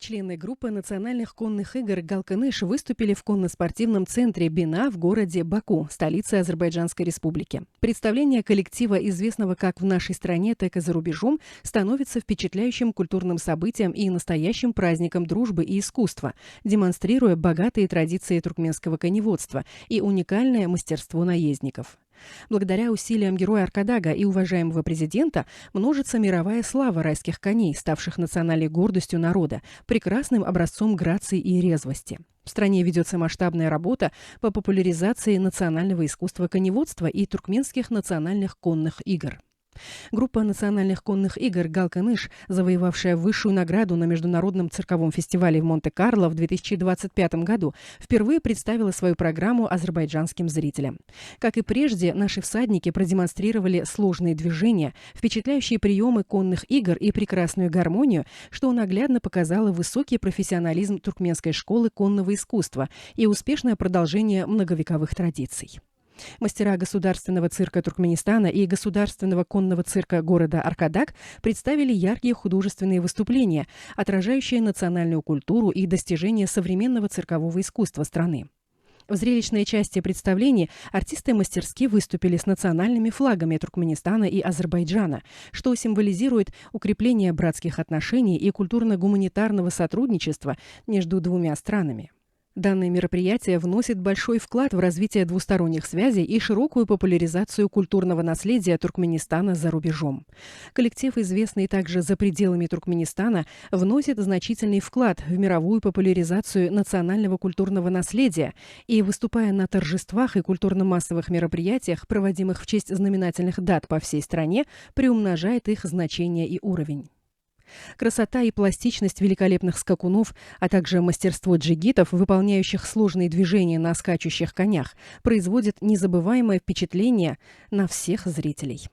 Члены группы национальных конных игр «Галкыныш» выступили в конно-спортивном центре «Бина» в городе Баку, столице Азербайджанской республики. Представление коллектива, известного как в нашей стране, так и за рубежом, становится впечатляющим культурным событием и настоящим праздником дружбы и искусства, демонстрируя богатые традиции туркменского коневодства и уникальное мастерство наездников. Благодаря усилиям героя Аркадага и уважаемого президента множится мировая слава райских коней, ставших национальной гордостью народа, прекрасным образцом грации и резвости. В стране ведется масштабная работа по популяризации национального искусства коневодства и туркменских национальных конных игр. Группа национальных конных игр «Галкыныш», завоевавшая высшую награду на Международном цирковом фестивале в Монте-Карло в 2025 году, впервые представила свою программу азербайджанским зрителям. Как и прежде, наши всадники продемонстрировали сложные движения, впечатляющие приемы конных игр и прекрасную гармонию, что наглядно показало высокий профессионализм туркменской школы конного искусства и успешное продолжение многовековых традиций. Мастера государственного цирка Туркменистана и государственного конного цирка города Аркадаг представили яркие художественные выступления, отражающие национальную культуру и достижения современного циркового искусства страны. В зрелищной части представлений артисты мастерски выступили с национальными флагами Туркменистана и Азербайджана, что символизирует укрепление братских отношений и культурно-гуманитарного сотрудничества между двумя странами. Данное мероприятие вносит большой вклад в развитие двусторонних связей и широкую популяризацию культурного наследия Туркменистана за рубежом. Коллектив, известный также за пределами Туркменистана, вносит значительный вклад в мировую популяризацию национального культурного наследия и, выступая на торжествах и культурно-массовых мероприятиях, проводимых в честь знаменательных дат по всей стране, приумножает их значение и уровень. Красота и пластичность великолепных скакунов, а также мастерство джигитов, выполняющих сложные движения на скачущих конях, производят незабываемое впечатление на всех зрителей.